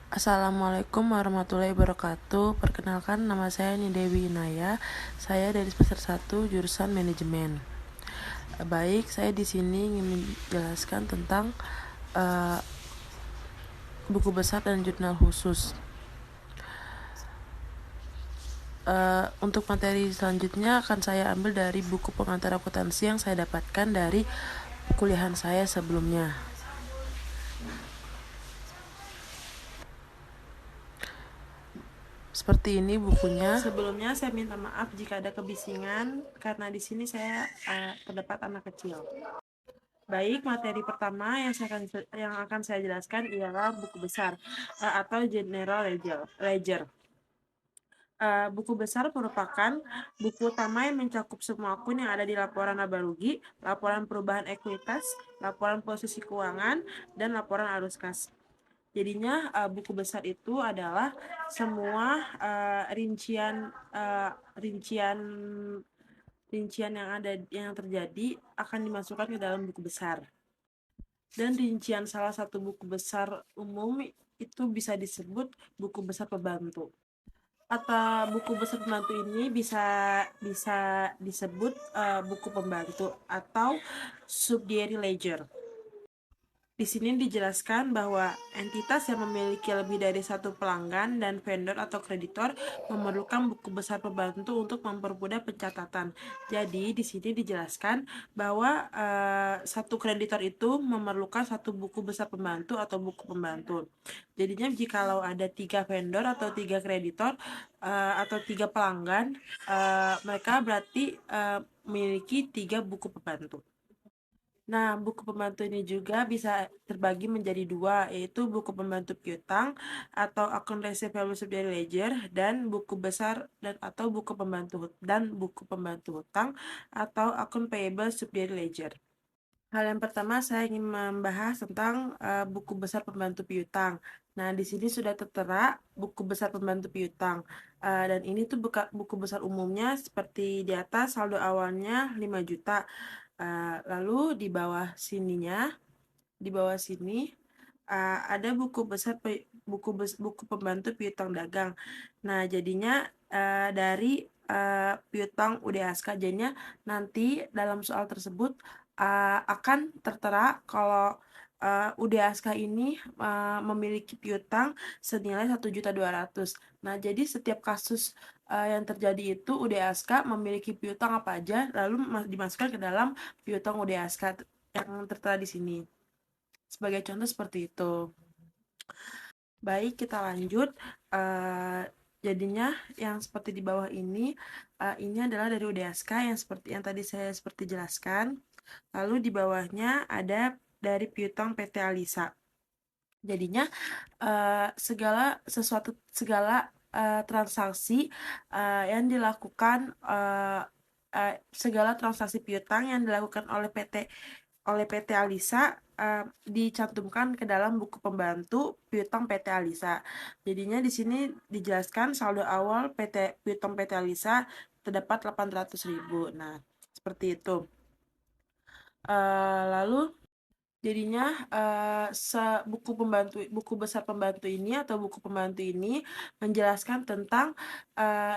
Assalamualaikum warahmatullahi wabarakatuh. Perkenalkan, nama saya Nidewi Inaya. Saya dari semester 1 jurusan manajemen. Baik, saya di sini ingin menjelaskan tentang buku besar dan jurnal khusus. Untuk materi selanjutnya akan saya ambil dari buku pengantar akuntansi yang saya dapatkan dari kuliahan saya sebelumnya. Seperti ini bukunya. Sebelumnya saya minta maaf jika ada kebisingan karena di sini saya terdapat anak kecil. Baik, materi pertama yang akan saya jelaskan ialah buku besar atau General Ledger. Buku besar merupakan buku utama yang mencakup semua akun yang ada di laporan laba rugi, laporan perubahan ekuitas, laporan posisi keuangan, dan laporan arus kas. Jadinya buku besar itu adalah semua rincian yang terjadi akan dimasukkan ke dalam buku besar. Dan rincian salah satu buku besar umum itu bisa disebut buku besar pembantu. Atau buku besar pembantu ini bisa disebut buku pembantu atau subsidiary ledger. Di sini dijelaskan bahwa entitas yang memiliki lebih dari satu pelanggan dan vendor atau kreditor memerlukan buku besar pembantu untuk mempermudah pencatatan. Jadi di sini dijelaskan bahwa satu kreditor itu memerlukan satu buku besar pembantu atau buku pembantu. Jadinya jikalau ada 3 vendor atau 3 kreditor atau 3 pelanggan, mereka berarti memiliki 3 buku pembantu. Nah, buku pembantu ini juga bisa terbagi menjadi 2, yaitu buku pembantu piutang atau akun receivable subsidiary ledger dan buku besar atau buku pembantu hutang atau akun payable subsidiary ledger. Hal yang pertama saya ingin membahas tentang buku besar pembantu piutang. Nah, di sini sudah tertera buku besar pembantu piutang. Dan ini tuh buku besar umumnya seperti di atas, saldo awalnya 5 juta. Lalu di bawah sini ada buku pembantu piutang dagang. Nah, jadinya dari piutang UDASK, jadinya nanti dalam soal tersebut akan tertera kalau UDASK ini memiliki piutang senilai 1.200.000. Nah, jadi setiap kasus yang terjadi itu UDASK memiliki piutang apa aja, lalu dimasukkan ke dalam piutang UDASK yang tertera di sini. Sebagai contoh seperti itu. Baik, kita lanjut. Jadinya yang seperti di bawah ini adalah dari UDASK yang tadi saya jelaskan. Lalu di bawahnya ada dari piutang PT Alisa. Jadinya segala transaksi yang dilakukan segala transaksi piutang yang dilakukan oleh PT Alisa dicantumkan ke dalam buku pembantu piutang PT Alisa. Jadinya di sini dijelaskan saldo awal piutang PT Alisa terdapat 800.000. Nah, seperti itu. Lalu jadinya buku besar pembantu ini atau buku pembantu ini menjelaskan tentang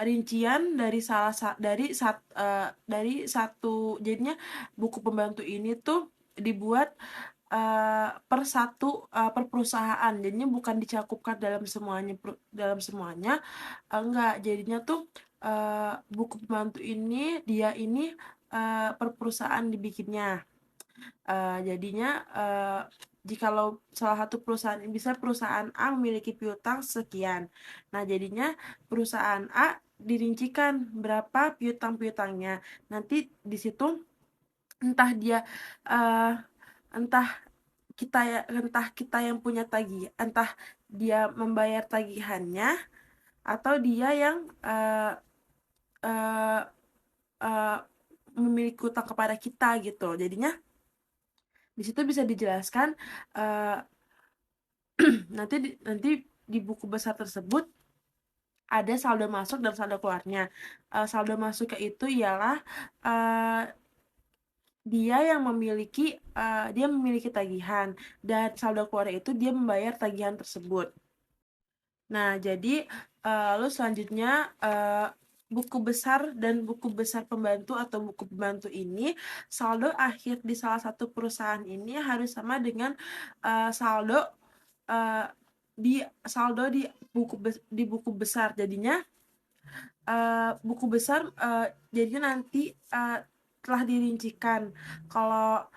rincian dari satu. Jadinya buku pembantu ini tuh dibuat per perusahaan, jadinya bukan dicakupkan dalam semuanya, enggak. Jadinya tuh buku pembantu ini per perusahaan dibikinnya. Jadinya jikalau salah satu perusahaan A memiliki piutang sekian. Nah, jadinya perusahaan A dirincikan berapa piutangnya. Nanti di situ entah dia entah kita yang punya entah dia membayar tagihannya atau dia yang memiliki utang kepada kita gitu. Jadinya di situ bisa dijelaskan nanti di buku besar tersebut ada saldo masuk dan saldo keluarnya. Saldo masuknya itu ialah dia memiliki tagihan, dan saldo keluarnya itu dia membayar tagihan tersebut. Nah, jadi lalu selanjutnya buku besar dan buku besar pembantu atau buku pembantu ini saldo akhir di salah satu perusahaan ini harus sama dengan saldo uh, di buku besar. Jadinya buku besar jadinya nanti telah dirincikan kalau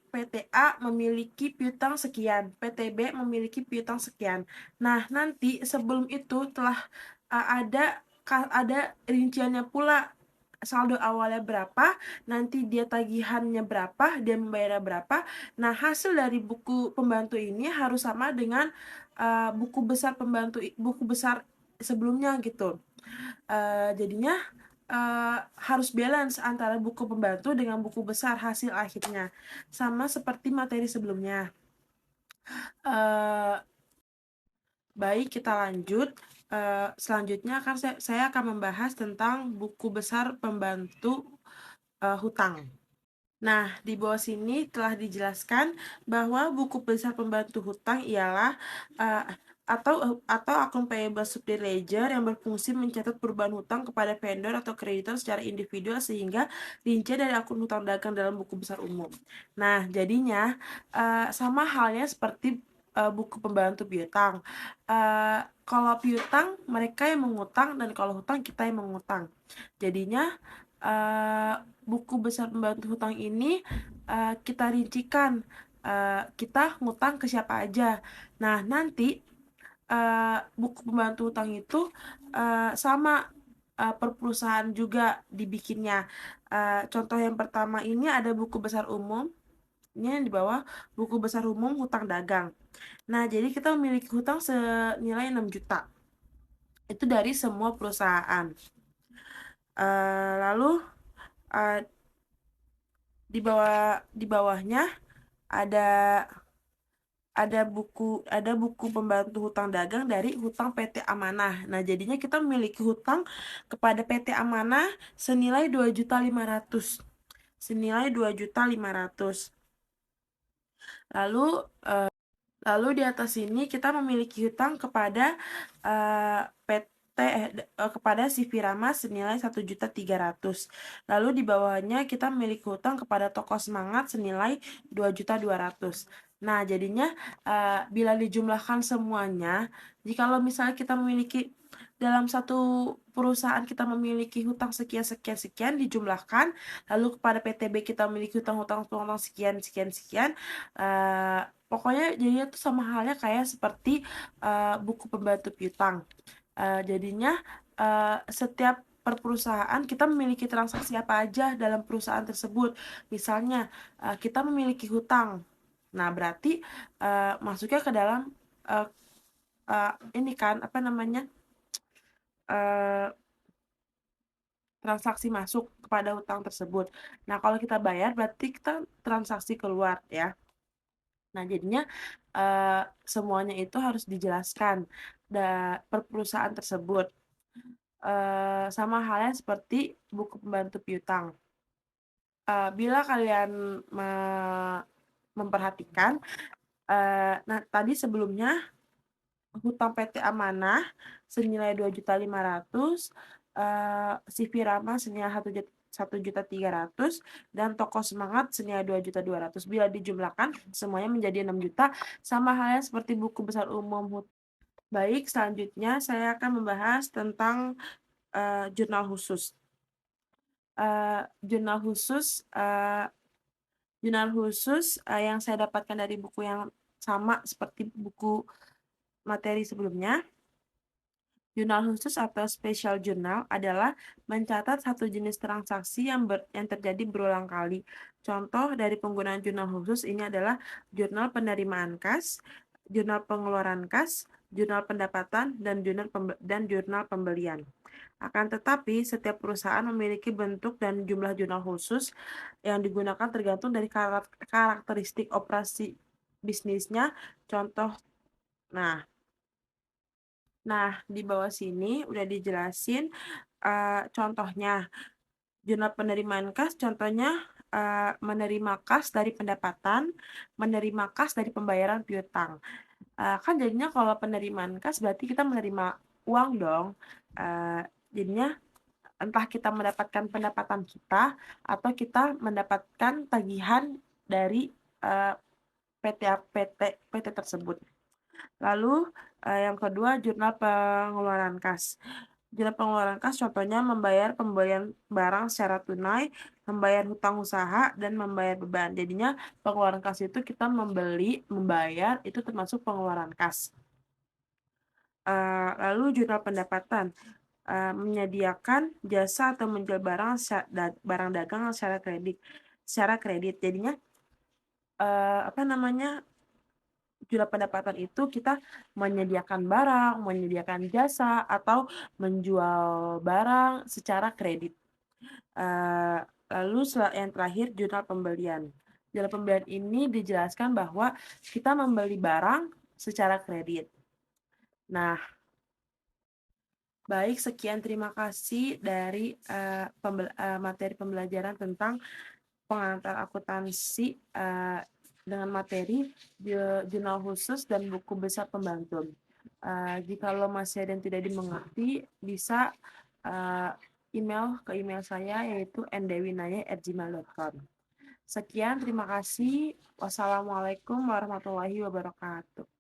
PTA memiliki piutang sekian, PTB memiliki piutang sekian. Nah, nanti sebelum itu telah ada rinciannya pula saldo awalnya berapa, nanti dia tagihannya berapa, dia membayarnya berapa. Nah, hasil dari buku pembantu ini harus sama dengan buku besar sebelumnya gitu. Jadinya harus balance antara buku pembantu dengan buku besar hasil akhirnya, sama seperti materi sebelumnya. Baik, kita lanjut. Selanjutnya saya akan membahas tentang buku besar pembantu hutang. Nah, di bawah sini telah dijelaskan bahwa buku besar pembantu hutang ialah atau akun payable subject ledger yang berfungsi mencatat perubahan hutang kepada vendor atau kreditor secara individual sehingga rincian dari akun hutang dagang dalam buku besar umum. Nah, jadinya sama halnya seperti buku pembantu piutang. Kalau piutang mereka yang mengutang dan kalau hutang kita yang mengutang. Jadinya buku besar pembantu hutang ini kita rincikan kita ngutang ke siapa aja. Nah, nanti buku pembantu hutang itu sama per perusahaan juga dibikinnya. Contoh yang pertama ini ada buku besar umum. Ini yang di bawah buku besar umum hutang dagang. Nah, jadi kita memiliki hutang senilai 6 juta. Itu dari semua perusahaan. Lalu di bawahnya ada buku pembantu hutang dagang dari hutang PT Amanah. Nah, jadinya kita memiliki hutang kepada PT Amanah senilai 2.500.000. Senilai 2.500.000. Lalu di atas ini kita memiliki hutang kepada kepada si Firama senilai 1.300.000. Lalu di bawahnya kita memiliki hutang kepada Toko Semangat senilai 2.200.000. Nah, jadinya bila dijumlahkan semuanya, jikalau misalnya kita memiliki dalam satu perusahaan kita memiliki hutang sekian sekian sekian dijumlahkan, lalu kepada PTB kita memiliki hutang-hutang sekian sekian sekian, pokoknya jadinya tuh sama halnya kayak seperti buku pembantu piutang. Jadinya setiap per perusahaan kita memiliki transaksi apa aja dalam perusahaan tersebut. Misalnya kita memiliki hutang. Nah, berarti masuknya ke dalam ini kan apa namanya? Transaksi masuk kepada hutang tersebut. Nah, kalau kita bayar berarti kita transaksi keluar ya. Nah, jadinya semuanya itu harus dijelaskan per perusahaan tersebut. Sama halnya seperti buku pembantu piutang. Bila kalian memperhatikan, nah tadi sebelumnya hutang PT Amanah senilai 2.500.000, si Firama senilai 1.300.000 dan Toko Semangat senilai 2.200.000. Bila dijumlahkan semuanya menjadi 6 juta, sama halnya seperti buku besar umum. Baik, selanjutnya saya akan membahas tentang jurnal khusus. Jurnal khusus yang saya dapatkan dari buku yang sama seperti buku materi sebelumnya. Jurnal khusus atau special journal adalah mencatat satu jenis transaksi yang terjadi berulang kali. Contoh dari penggunaan jurnal khusus ini adalah jurnal penerimaan kas, jurnal pengeluaran kas, jurnal pendapatan, dan jurnal pembelian. Akan tetapi, setiap perusahaan memiliki bentuk dan jumlah jurnal khusus yang digunakan tergantung dari karakteristik operasi bisnisnya. Contoh, Nah, di bawah sini udah dijelasin contohnya. Jurnal penerimaan kas contohnya menerima kas dari pendapatan, menerima kas dari pembayaran piutang. Kan jadinya kalau penerimaan kas berarti kita menerima uang dong, jadinya entah kita mendapatkan pendapatan kita atau kita mendapatkan tagihan dari, eee, PT tersebut. Lalu, yang kedua jurnal pengeluaran kas. Jurnal pengeluaran kas contohnya membayar pembelian barang secara tunai, membayar hutang usaha, dan membayar beban. Jadinya pengeluaran kas itu kita membeli, membayar, itu termasuk pengeluaran kas. Lalu jurnal pendapatan, menyediakan jasa atau menjual barang dagang secara kredit. Jadinya, apa namanya, jurnal pendapatan itu kita menyediakan barang, menyediakan jasa, atau menjual barang secara kredit. Eee, Lalu yang terakhir jurnal pembelian. Jurnal pembelian ini dijelaskan bahwa kita membeli barang secara kredit. Nah, baik, sekian terima kasih dari, materi pembelajaran tentang pengantar akuntansi, dengan materi jurnal khusus dan buku besar pembantu. Jikalau masih ada yang tidak dimengerti, bisa, email ke email saya yaitu ndewinaya@gmail.com. Sekian, terima kasih. Wassalamualaikum warahmatullahi wabarakatuh.